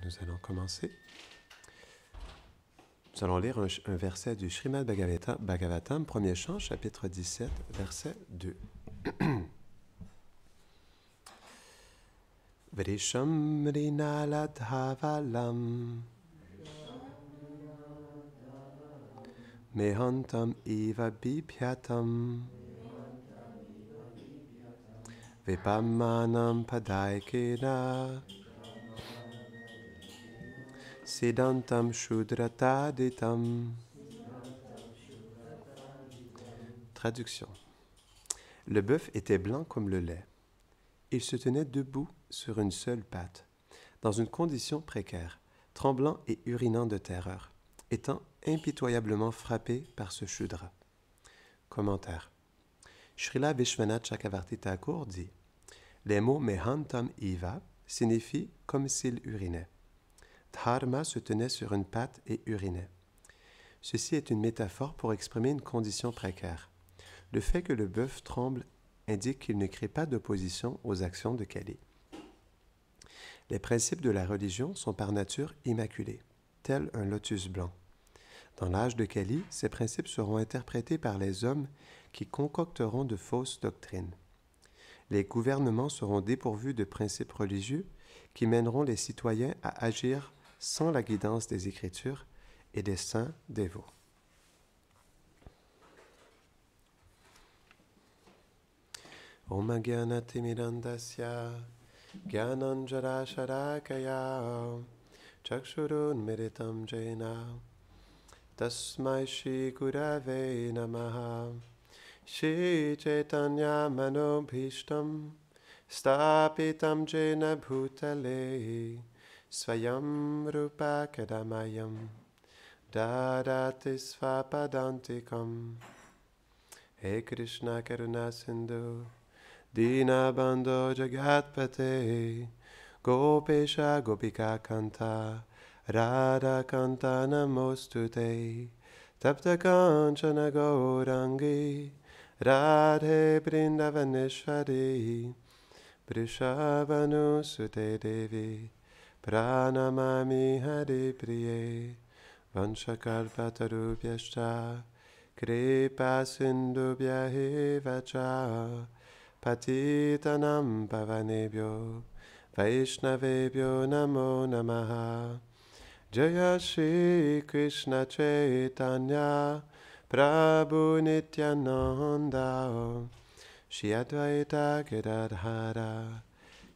Nous allons commencer. Nous allons lire un verset du Srimad Bhagavatam, premier chant, chapitre 17, verset 2. Vrisham rinaladhavalam mehantam iva bibhyatam vipamanam padaikena siddhantam shudrataditam. Traduction. Le bœuf était blanc comme le lait. Il se tenait debout sur une seule patte, dans une condition précaire, tremblant et urinant de terreur, étant impitoyablement frappé par ce Shudra. Commentaire. Srila Vishwanath Chakravarti Thakur dit « Les mots Mehantam Iva signifient comme s'il urinait. Dharma se tenait sur une patte et urinait. Ceci est une métaphore pour exprimer une condition précaire. Le fait que le bœuf tremble indique qu'il ne crée pas d'opposition aux actions de Kali. Les principes de la religion sont par nature immaculés, tel un lotus blanc. Dans l'âge de Kali, ces principes seront interprétés par les hommes qui concocteront de fausses doctrines. Les gouvernements seront dépourvus de principes religieux qui mèneront les citoyens à agir sans la guidance des Écritures et des saints dévots. Om Gyanati Mirandasya Gyananjara Sharakaya Chakshurun Miritam Jaina Tasmai Shri Gurave Namaha Shri Chaitanya Manobhishtam Stapitam Jena Bhutale Swayam Rupa Kadamayam Dadati Svapadantikam. He Krishna Karuna Sindhu Dinabandho Jagatpate Gopesha Gopika Kanta Radha Kanta Namostute Tapta Kanchana Gaurangi Radhe Brindavaneshwari Vrishabhanu Sute Devi Pranamami Hari Priye Vanshakalpatarubhyascha Kripa Sindhubhya eva cha Patitanam pavanebhyo Vaishnavebhyo namo namaha. Jaya Shri Krishna Chaitanya Prabhu Nityananda Shri Advaita Gadadhara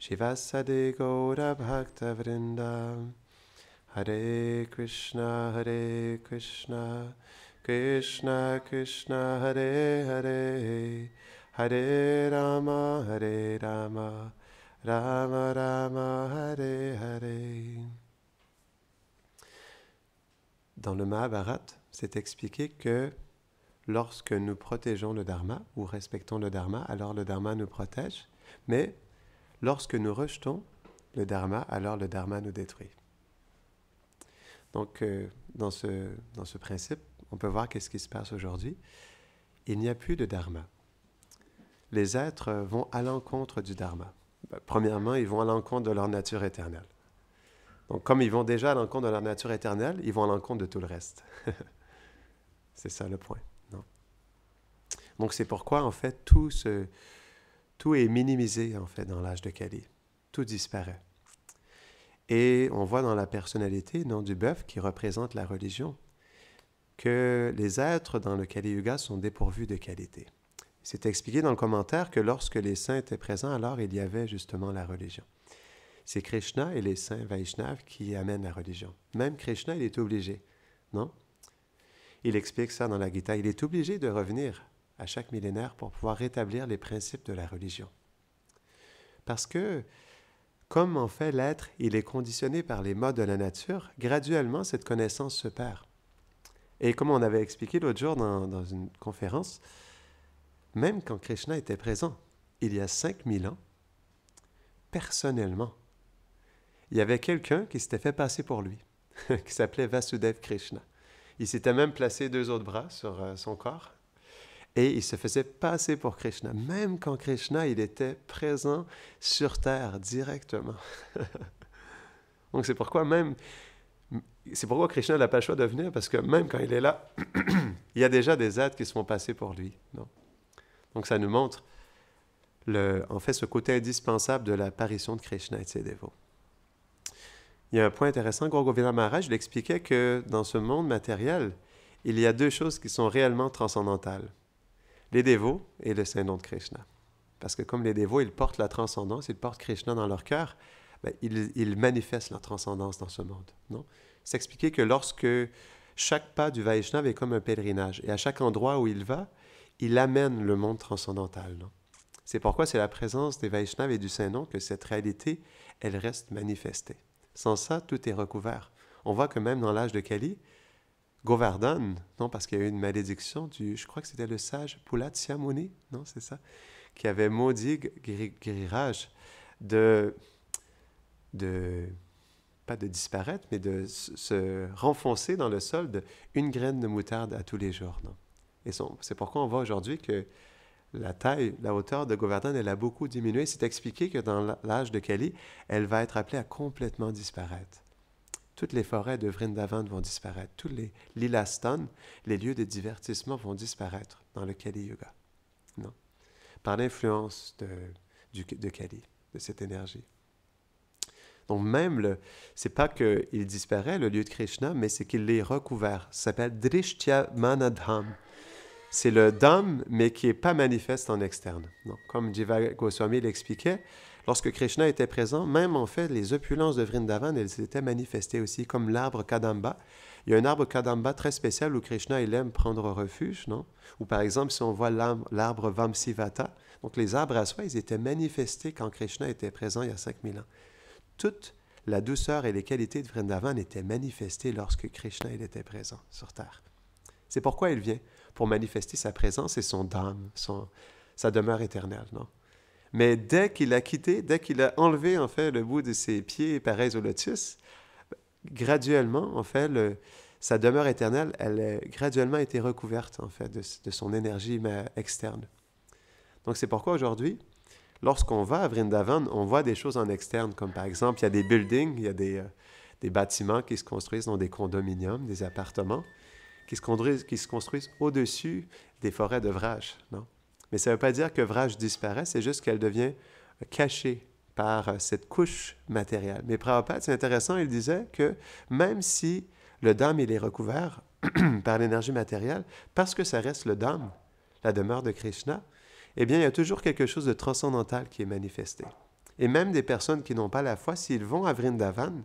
Shivasadi Gaura Bhakta Vrinda. Hare Krishna Krishna Krishna Hare Hare Hare Rama Rama Rama Hare Hare. Dans le Mahabharata, c'est expliqué que lorsque nous protégeons le Dharma ou respectons le Dharma, alors le Dharma nous protège, mais lorsque nous rejetons le Dharma, alors le Dharma nous détruit. Donc, dans ce principe, on peut voir qu'est-ce qui se passe aujourd'hui. Il n'y a plus de Dharma. Les êtres vont à l'encontre du Dharma. Premièrement, ils vont à l'encontre de leur nature éternelle. Donc, comme ils vont déjà à l'encontre de leur nature éternelle, ils vont à l'encontre de tout le reste. C'est ça le point, non? Donc, c'est pourquoi, en fait, tout est minimisé, en fait, dans l'âge de Kali. Tout disparaît. Et on voit dans la personnalité, non, du bœuf qui représente la religion, que les êtres dans le Kali Yuga sont dépourvus de qualité. C'est expliqué dans le commentaire que lorsque les saints étaient présents, alors il y avait justement la religion. C'est Krishna et les saints Vaishnavas qui amènent la religion. Même Krishna, il est obligé, non? Il explique ça dans la Gita. Il est obligé de revenir à chaque millénaire pour pouvoir rétablir les principes de la religion. Parce que, comme en fait l'être, il est conditionné par les modes de la nature, graduellement cette connaissance se perd. Et comme on avait expliqué l'autre jour dans une conférence, même quand Krishna était présent, il y a 5000 ans, personnellement, il y avait quelqu'un qui s'était fait passer pour lui, qui s'appelait Vasudeva Krishna. Il s'était même placé 2 autres bras sur son corps et il se faisait passer pour Krishna, même quand Krishna il était présent sur terre directement. Donc c'est pourquoi Krishna n'a pas le choix de venir, parce que même quand il est là, il y a déjà des êtres qui se font passer pour lui. Non? Donc ça nous montre en fait ce côté indispensable de l'apparition de Krishna et de ses dévots. Il y a un point intéressant, Gaura Govinda Maharaj l'expliquait que dans ce monde matériel, il y a deux choses qui sont réellement transcendantales. Les dévots et le saint nom de Krishna. Parce que comme les dévots, ils portent la transcendance, ils portent Krishna dans leur cœur, ils manifestent la transcendance dans ce monde. Non? C'est expliqué que lorsque chaque pas du Vaishnava est comme un pèlerinage, et à chaque endroit où il va, il amène le monde transcendantal. Non? C'est pourquoi c'est la présence des Vaishnavas et du Saint-Nom que cette réalité, elle reste manifestée. Sans ça, tout est recouvert. On voit que même dans l'âge de Kali, Govardhan, non, parce qu'il y a eu une malédiction je crois que c'était le sage Pulatsya Muni, non, c'est ça, qui avait maudit Giriraj pas de disparaître, mais de se renfoncer dans le sol d'une graine de moutarde à tous les jours. Non? Et c'est pourquoi on voit aujourd'hui que la hauteur de Govardhan, elle a beaucoup diminué. C'est expliqué que dans l'âge de Kali, elle va être appelée à complètement disparaître. Toutes les forêts de Vrindavan vont disparaître. Tous les lilastan, les lieux de divertissement vont disparaître dans le Kali Yuga. Non? Par l'influence de Kali, de cette énergie. Donc même, c'est pas qu'il disparaît, le lieu de Krishna, mais c'est qu'il est recouvert. Ça s'appelle Drishtya Manadham. C'est le Dham, mais qui n'est pas manifeste en externe. Donc, comme Jiva Goswami l'expliquait, lorsque Krishna était présent, même en fait, les opulences de Vrindavan, elles étaient manifestées aussi, comme l'arbre Kadamba. Il y a un arbre Kadamba très spécial où Krishna, il aime prendre refuge, non? Ou par exemple, si on voit l'arbre Vamsivata, donc les arbres à soie, ils étaient manifestés quand Krishna était présent il y a 5000 ans. Toute la douceur et les qualités de Vrindavan étaient manifestées lorsque Krishna il était présent sur Terre. C'est pourquoi il vient, pour manifester sa présence et son Dham, sa demeure éternelle. Non? Mais dès qu'il a quitté, dès qu'il a enlevé en fait le bout de ses pieds pareils au lotus, graduellement, en fait, sa demeure éternelle, elle a graduellement été recouverte en fait de son énergie externe. Donc c'est pourquoi aujourd'hui, lorsqu'on va à Vrindavan, on voit des choses en externe, comme par exemple, il y a des buildings, il y a des bâtiments qui se construisent dans des condominiums, des appartements, qui se construisent au-dessus des forêts de Vraj. Non? Mais ça ne veut pas dire que Vraj disparaît, c'est juste qu'elle devient cachée par cette couche matérielle. Mais Prabhupada, c'est intéressant, il disait que même si le Dham il est recouvert par l'énergie matérielle, parce que ça reste le Dham, la demeure de Krishna, eh bien, il y a toujours quelque chose de transcendantal qui est manifesté. Et même des personnes qui n'ont pas la foi, s'ils vont à Vrindavan,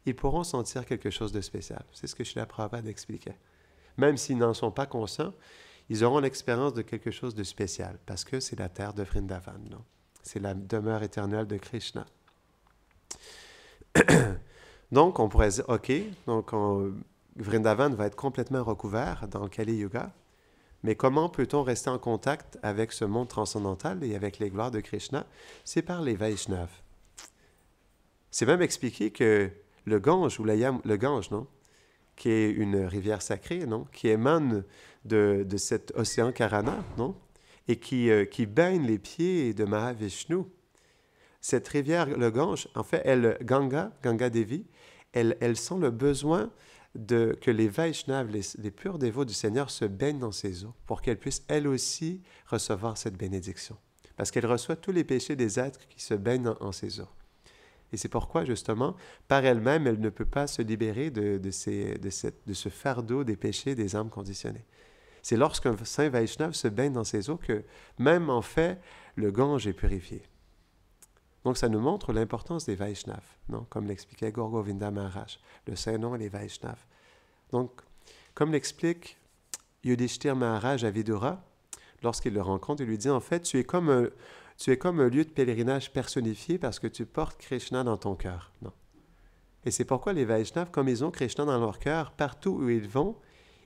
ils pourront sentir quelque chose de spécial. C'est ce que Srila Prabhupada expliquait. Même s'ils n'en sont pas conscients, ils auront l'expérience de quelque chose de spécial, parce que c'est la terre de Vrindavan. Non? C'est la demeure éternelle de Krishna. Donc, on pourrait dire, OK, donc Vrindavan va être complètement recouvert dans le Kali Yuga, mais comment peut-on rester en contact avec ce monde transcendantal et avec les gloires de Krishna? C'est par les Vaishnavas. C'est même expliqué que le Gange, le Gange, non? Qui est une rivière sacrée, non? Qui émane de cet océan Karana, non? Et qui baigne les pieds de Mahavishnu. Cette rivière, le Gange, en fait, Ganga Devi, elle sent le besoin que les Vaishnavas, les purs dévots du Seigneur, se baignent dans ses eaux pour qu'elle puisse, elle aussi, recevoir cette bénédiction. Parce qu'elle reçoit tous les péchés des êtres qui se baignent en ses eaux. Et c'est pourquoi, justement, par elle-même, elle ne peut pas se libérer de ce fardeau des péchés des âmes conditionnées. C'est lorsqu'un saint Vaishnava se baigne dans ses eaux que, même en fait, le Gange est purifié. Donc, ça nous montre l'importance des Vaishnavas, non? Comme l'expliquait Gaura Govinda Maharaj, le Saint-Nom et les Vaishnavas. Donc, comme l'explique Yudhishthira Maharaj à Vidura, lorsqu'il le rencontre, il lui dit, en fait, tu es comme un lieu de pèlerinage personnifié parce que tu portes Krishna dans ton cœur. Non? Et c'est pourquoi les Vaishnavas, comme ils ont Krishna dans leur cœur, partout où ils vont,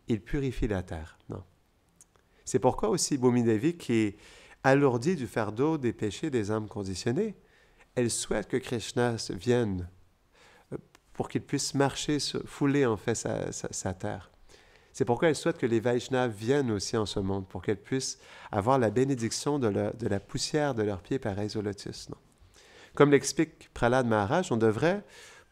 ils purifient la terre. Non? C'est pourquoi aussi Bhumi Devi, qui est alourdie du fardeau des péchés des âmes conditionnées, elle souhaite que Krishna vienne pour qu'il puisse marcher, fouler en fait sa terre. C'est pourquoi elle souhaite que les Vaishnavas viennent aussi en ce monde, pour qu'elles puissent avoir la bénédiction de la poussière de leurs pieds pareils au lotus. Non? Comme l'explique Prahlad Maharaj, on devrait,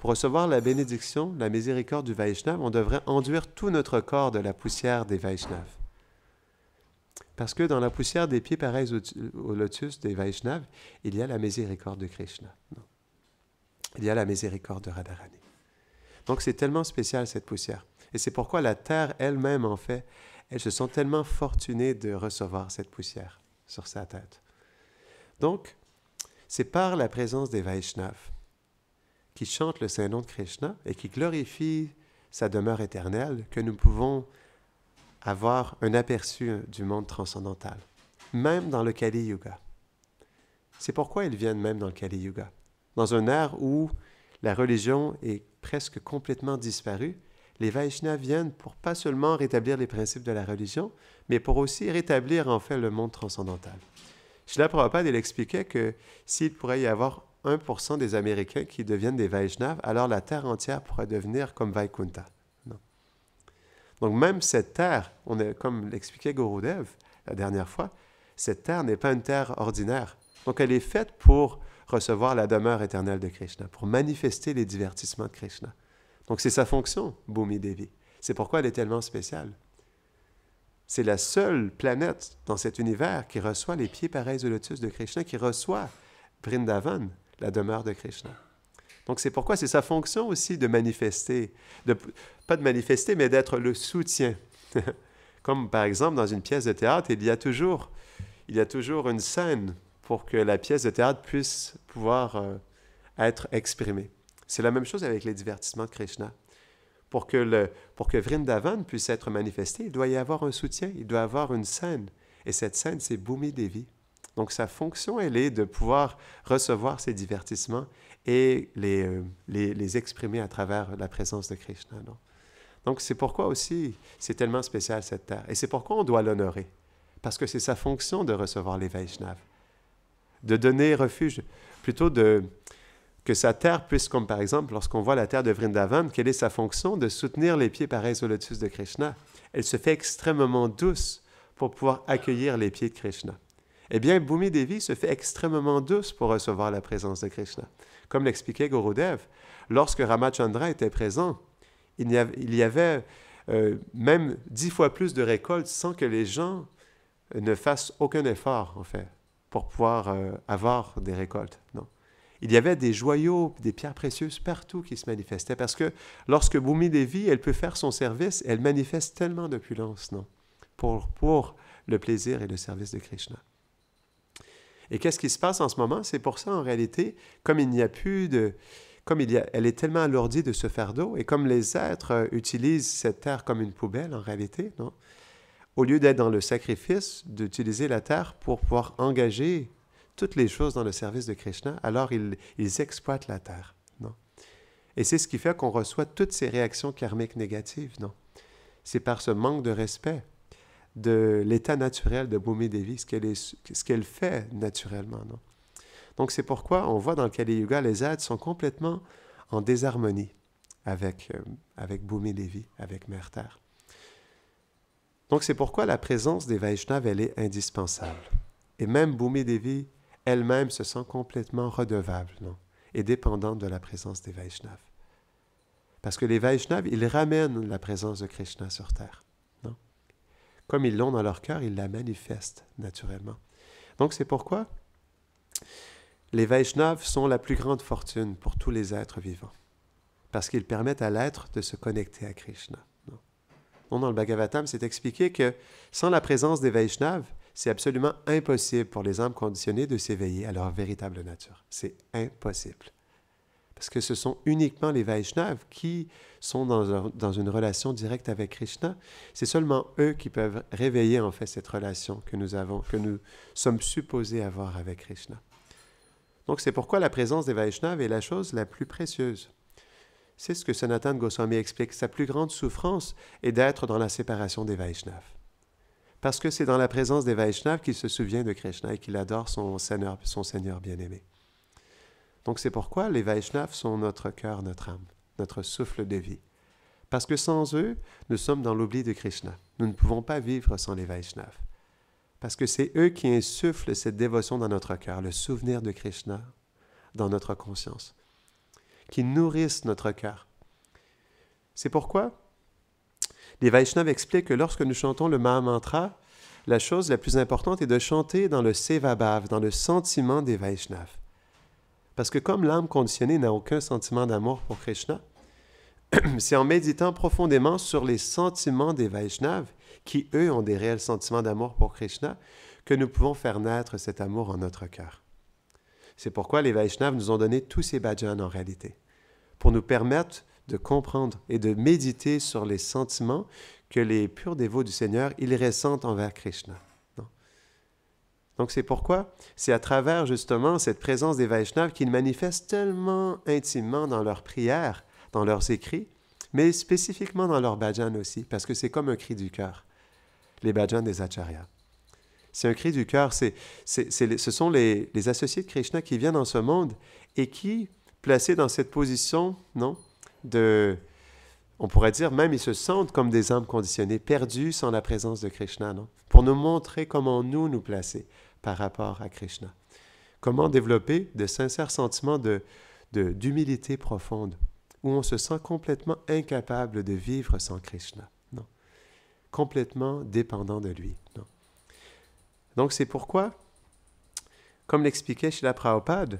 pour recevoir la bénédiction, la miséricorde du Vaishnav, on devrait enduire tout notre corps de la poussière des Vaishnavas. Parce que dans la poussière des pieds pareils au lotus des Vaishnavas, il y a la miséricorde de Krishna. Non. Il y a la miséricorde de Radharani. Donc c'est tellement spécial cette poussière. Et c'est pourquoi la terre elle-même, en fait, elles se sont tellement fortunées de recevoir cette poussière sur sa tête. Donc, c'est par la présence des Vaishnavas qui chantent le Saint-Nom de Krishna et qui glorifient sa demeure éternelle que nous pouvons avoir un aperçu du monde transcendantal, même dans le Kali Yuga. C'est pourquoi ils viennent même dans le Kali Yuga. Dans un ère où la religion est presque complètement disparue, les Vaishnavas viennent pour pas seulement rétablir les principes de la religion, mais pour aussi rétablir en fait le monde transcendantal. Srila Prabhupada, il expliquait que s'il pourrait y avoir 1% des Américains qui deviennent des Vaishnavas, alors la terre entière pourrait devenir comme Vaikuntha. Non. Donc même cette terre, comme l'expliquait Gurudev la dernière fois, cette terre n'est pas une terre ordinaire. Donc elle est faite pour recevoir la demeure éternelle de Krishna, pour manifester les divertissements de Krishna. Donc c'est sa fonction, Bhumi Devi. C'est pourquoi elle est tellement spéciale. C'est la seule planète dans cet univers qui reçoit les pieds pareils au lotus de Krishna, qui reçoit Vrindavan, la demeure de Krishna. Donc c'est pourquoi c'est sa fonction aussi de manifester, pas de manifester, mais d'être le soutien. Comme par exemple dans une pièce de théâtre, il y a toujours une scène pour que la pièce de théâtre puisse pouvoir être exprimée. C'est la même chose avec les divertissements de Krishna. Pour que Vrindavan puisse être manifesté, il doit y avoir un soutien, il doit y avoir une scène. Et cette scène, c'est Bhumi Devi. Donc sa fonction, elle est de pouvoir recevoir ces divertissements et les exprimer à travers la présence de Krishna. Non? Donc c'est pourquoi aussi c'est tellement spécial cette terre. Et c'est pourquoi on doit l'honorer. Parce que c'est sa fonction de recevoir les Vaishnavas. De donner refuge, plutôt que sa terre puisse, comme par exemple, lorsqu'on voit la terre de Vrindavan, quelle est sa fonction? De soutenir les pieds pareils au lotus de Krishna. Elle se fait extrêmement douce pour pouvoir accueillir les pieds de Krishna. Eh bien, Bhumi Devi se fait extrêmement douce pour recevoir la présence de Krishna. Comme l'expliquait Gurudev, lorsque Ramachandra était présent, il y avait même 10 fois plus de récoltes sans que les gens ne fassent aucun effort, en fait, pour pouvoir avoir des récoltes. Non. Il y avait des joyaux, des pierres précieuses partout qui se manifestaient, parce que lorsque Bhumi Devi, elle peut faire son service, elle manifeste tellement d'opulence, non, pour le plaisir et le service de Krishna. Et qu'est-ce qui se passe en ce moment? C'est pour ça, en réalité, comme il n'y a plus de... elle est tellement alourdie de ce fardeau, et comme les êtres utilisent cette terre comme une poubelle, en réalité, non? Au lieu d'être dans le sacrifice, d'utiliser la terre pour pouvoir engager toutes les choses dans le service de Krishna, alors ils exploitent la terre. Non? Et c'est ce qui fait qu'on reçoit toutes ces réactions karmiques négatives. Non? C'est par ce manque de respect de l'état naturel de Bhumi Devi, ce qu'elle fait naturellement. Non? Donc c'est pourquoi on voit dans le Kali Yuga, les êtres sont complètement en désharmonie avec Bhumi Devi, avec Mère Terre. Donc c'est pourquoi la présence des Vaishnavas, elle est indispensable. Et même Bhumi Devi elle-même se sent complètement redevable, non? Et dépendante de la présence des Vaishnavas. Parce que les Vaishnavas, ils ramènent la présence de Krishna sur terre. Non? Comme ils l'ont dans leur cœur, ils la manifestent naturellement. Donc c'est pourquoi les Vaishnavas sont la plus grande fortune pour tous les êtres vivants. Parce qu'ils permettent à l'être de se connecter à Krishna. Non? Donc, dans le Bhagavatam, c'est expliqué que sans la présence des Vaishnavas, c'est absolument impossible pour les âmes conditionnées de s'éveiller à leur véritable nature. C'est impossible. Parce que ce sont uniquement les Vaishnavas qui sont dans une relation directe avec Krishna. C'est seulement eux qui peuvent réveiller en fait cette relation que nous sommes supposés avoir avec Krishna. Donc c'est pourquoi la présence des Vaishnavas est la chose la plus précieuse. C'est ce que Sanatana Goswami explique. Sa plus grande souffrance est d'être dans la séparation des Vaishnavas. Parce que c'est dans la présence des Vaishnavas qu'il se souvient de Krishna et qu'il adore son Seigneur bien-aimé. Donc c'est pourquoi les Vaishnavas sont notre cœur, notre âme, notre souffle de vie. Parce que sans eux, nous sommes dans l'oubli de Krishna. Nous ne pouvons pas vivre sans les Vaishnavas. Parce que c'est eux qui insufflent cette dévotion dans notre cœur, le souvenir de Krishna dans notre conscience. qui nourrissent notre cœur. C'est pourquoi les Vaishnavas expliquent que lorsque nous chantons le Mahamantra, la chose la plus importante est de chanter dans le Sevabhav, dans le sentiment des Vaishnavas. Parce que comme l'âme conditionnée n'a aucun sentiment d'amour pour Krishna, c'est en méditant profondément sur les sentiments des Vaishnavas, qui eux ont des réels sentiments d'amour pour Krishna, que nous pouvons faire naître cet amour en notre cœur. C'est pourquoi les Vaishnavas nous ont donné tous ces bhajans en réalité, pour nous permettre de comprendre et de méditer sur les sentiments que les purs dévots du Seigneur, ils ressentent envers Krishna. Non? Donc c'est pourquoi c'est à travers justement cette présence des Vaishnavas qu'ils manifestent tellement intimement dans leurs prières, dans leurs écrits, mais spécifiquement dans leurs bhajans aussi, parce que c'est comme un cri du cœur, les bhajans des acharyas. C'est un cri du cœur, ce sont les associés de Krishna qui viennent dans ce monde et qui, placés dans cette position, non, on pourrait dire même, ils se sentent comme des âmes conditionnées, perdues sans la présence de Krishna, non? Pour nous montrer comment nous placer par rapport à Krishna. Comment développer de sincères sentiments d'humilité profonde, où on se sent complètement incapable de vivre sans Krishna, non? Complètement dépendant de lui, non? Donc c'est pourquoi, comme l'expliquait Srila Prabhupada,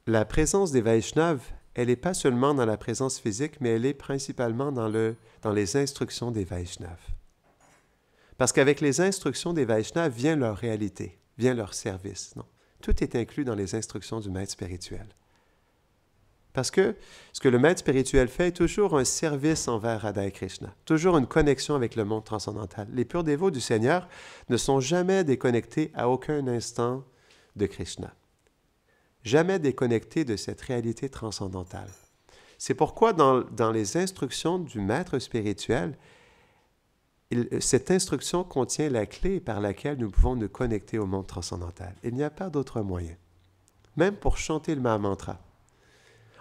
la présence des Vaishnavas, elle n'est pas seulement dans la présence physique, mais elle est principalement dans les instructions des Vaishnavas. Parce qu'avec les instructions des Vaishnavas vient leur réalité, vient leur service. Non? Tout est inclus dans les instructions du maître spirituel. Parce que ce que le maître spirituel fait est toujours un service envers Radha et Krishna, toujours une connexion avec le monde transcendantal. Les purs dévots du Seigneur ne sont jamais déconnectés à aucun instant de Krishna. Jamais déconnectés de cette réalité transcendantale. C'est pourquoi dans les instructions du maître spirituel, cette instruction contient la clé par laquelle nous pouvons nous connecter au monde transcendantal. Il n'y a pas d'autre moyen. Même pour chanter le Mahamantra.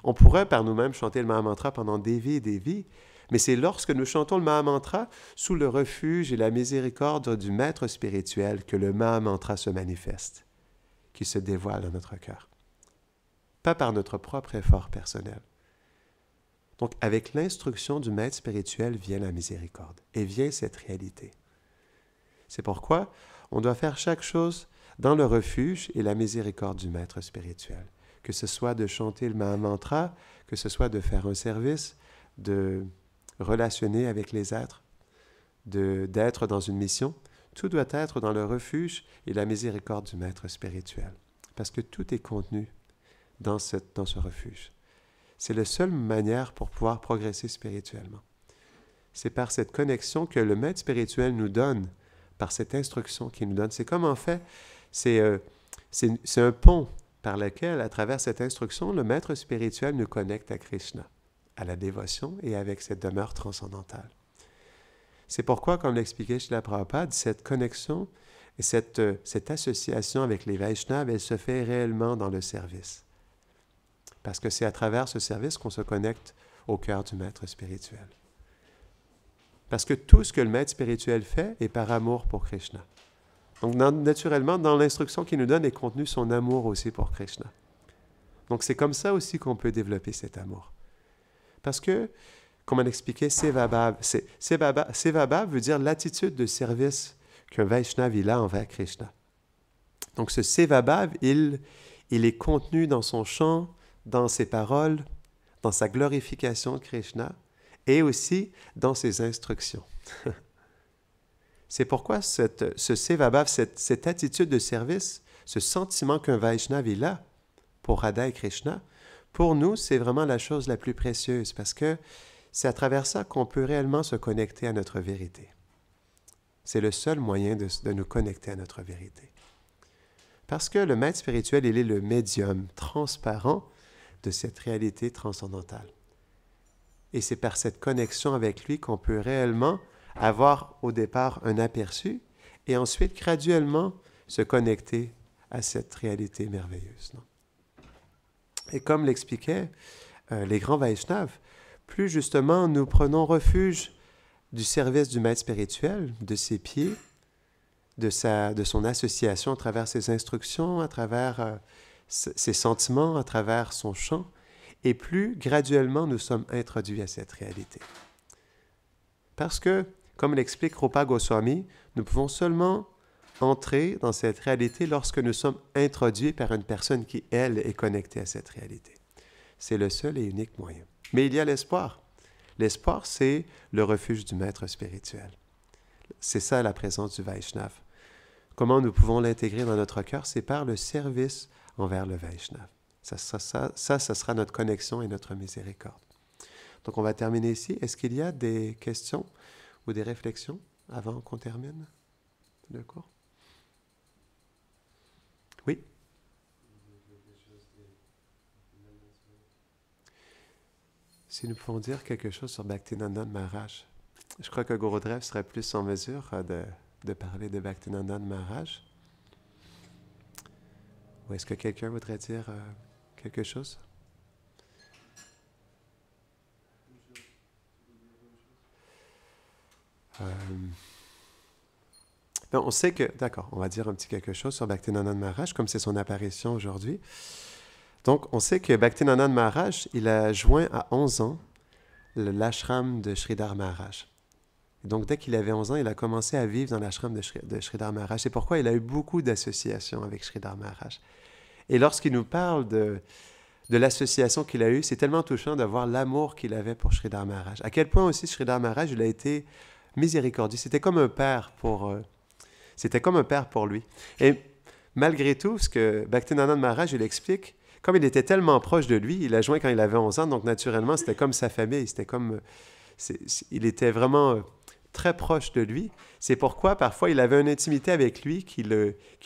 On pourrait par nous-mêmes chanter le Mahamantra pendant des vies, mais c'est lorsque nous chantons le Mahamantra sous le refuge et la miséricorde du maître spirituel que le Mahamantra se manifeste, qui se dévoile dans notre cœur. Pas par notre propre effort personnel. Donc, avec l'instruction du maître spirituel vient la miséricorde et vient cette réalité. C'est pourquoi on doit faire chaque chose dans le refuge et la miséricorde du maître spirituel. Que ce soit de chanter le Mahamantra, que ce soit de faire un service, de relationner avec les êtres, d'être dans une mission, tout doit être dans le refuge et la miséricorde du maître spirituel. Parce que tout est contenu dans ce refuge. C'est la seule manière pour pouvoir progresser spirituellement. C'est par cette connexion que le maître spirituel nous donne, par cette instruction qu'il nous donne. C'est comme en fait, c'est un pont par lequel, à travers cette instruction, le maître spirituel nous connecte à Krishna, à la dévotion et avec cette demeure transcendantale. C'est pourquoi, comme l'expliquait Srila Prabhupada, cette connexion et cette association avec les Vaishnavas, elle se fait réellement dans le service. Parce que c'est à travers ce service qu'on se connecte au cœur du maître spirituel. Parce que tout ce que le maître spirituel fait est par amour pour Krishna. Donc, naturellement, dans l'instruction qu'il nous donne est contenu son amour aussi pour Krishna. Donc, c'est comme ça aussi qu'on peut développer cet amour. Parce que, comme on expliquait, Sevabhav veut dire l'attitude de service qu'un Vaishnava il a envers Krishna. Donc, ce Sevabhav, il est contenu dans son chant, dans ses paroles, dans sa glorification de Krishna et aussi dans ses instructions. C'est pourquoi ce Sevabhav, cette attitude de service, ce sentiment qu'un Vaishnava il a pour Radha et Krishna, pour nous, c'est vraiment la chose la plus précieuse parce que c'est à travers ça qu'on peut réellement se connecter à notre vérité. C'est le seul moyen de nous connecter à notre vérité. Parce que le maître spirituel, il est le médium transparent de cette réalité transcendantale. Et c'est par cette connexion avec lui qu'on peut réellement avoir au départ un aperçu et ensuite graduellement se connecter à cette réalité merveilleuse. Non? Et comme l'expliquaient les grands Vaishnavas, plus justement nous prenons refuge du service du maître spirituel, de ses pieds, de son association à travers ses instructions, à travers ses sentiments, à travers son chant, et plus graduellement nous sommes introduits à cette réalité. Parce que, comme l'explique Rupa Goswami, nous pouvons seulement entrer dans cette réalité lorsque nous sommes introduits par une personne qui, elle, est connectée à cette réalité. C'est le seul et unique moyen. Mais il y a l'espoir. L'espoir, c'est le refuge du maître spirituel. C'est ça la présence du Vaishnav. Comment nous pouvons l'intégrer dans notre cœur? C'est par le service envers le Vaishnav. Ça sera notre connexion et notre miséricorde. Donc, on va terminer ici. Est-ce qu'il y a des questions ou des réflexions avant qu'on termine le cours? Oui? Si nous pouvons dire quelque chose sur Bhaktinandan Maharaj, je crois que Gurudev serait plus en mesure de parler de Bhaktinandan Maharaj. Ou est-ce que quelqu'un voudrait dire quelque chose? On sait que, d'accord, on va dire un petit quelque chose sur Bhaktinandan Maharaj, comme c'est son apparition aujourd'hui. Donc, on sait que Bhaktinandan Maharaj, il a joint à 11 ans l'ashram de Sridhar Maharaj. Et donc, dès qu'il avait 11 ans, il a commencé à vivre dans l'ashram de Sridhar Maharaj. C'est pourquoi il a eu beaucoup d'associations avec Sridhar Maharaj. Et lorsqu'il nous parle de l'association qu'il a eue, c'est tellement touchant de voir l'amour qu'il avait pour Sridhar Maharaj. À quel point aussi Sridhar Maharaj, il a été miséricordieux. C'était comme un père pour lui. Et malgré tout, ce que Bhaktinandan Maharaj, il explique, comme il était tellement proche de lui, il a joint quand il avait 11 ans, donc naturellement, c'était comme sa famille, il était vraiment très proche de lui. C'est pourquoi, parfois, il avait une intimité avec lui qui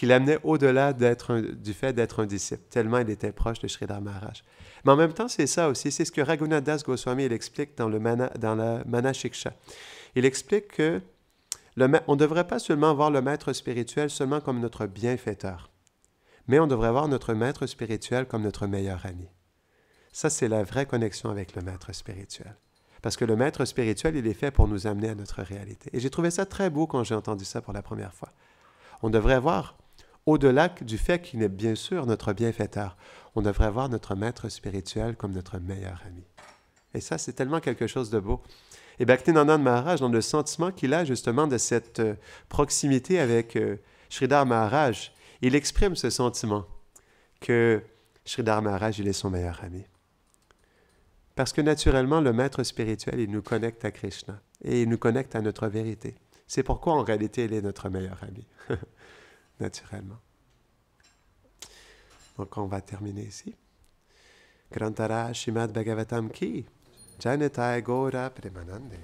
l'amenait au-delà du fait d'être un disciple, tellement il était proche de Sridhar Maharaj. Mais en même temps, c'est ça aussi, c'est ce que Raghunath Das Goswami il explique dans la Manashiksha. Il explique que on ne devrait pas seulement voir le maître spirituel seulement comme notre bienfaiteur, mais on devrait voir notre maître spirituel comme notre meilleur ami. Ça, c'est la vraie connexion avec le maître spirituel. Parce que le maître spirituel, il est fait pour nous amener à notre réalité. Et j'ai trouvé ça très beau quand j'ai entendu ça pour la première fois. On devrait voir, au-delà du fait qu'il est bien sûr notre bienfaiteur, on devrait voir notre maître spirituel comme notre meilleur ami. Et ça, c'est tellement quelque chose de beau. Et Bhaktinandan Maharaj, dans le sentiment qu'il a justement de cette proximité avec Sridhar Maharaj, il exprime ce sentiment que Sridhar Maharaj, il est son meilleur ami. Parce que naturellement, le maître spirituel, il nous connecte à Krishna et il nous connecte à notre vérité. C'est pourquoi, en réalité, il est notre meilleur ami, naturellement. Donc, on va terminer ici. Grantara Shrimad Bhagavatam Ki Janatai Gora Premanande.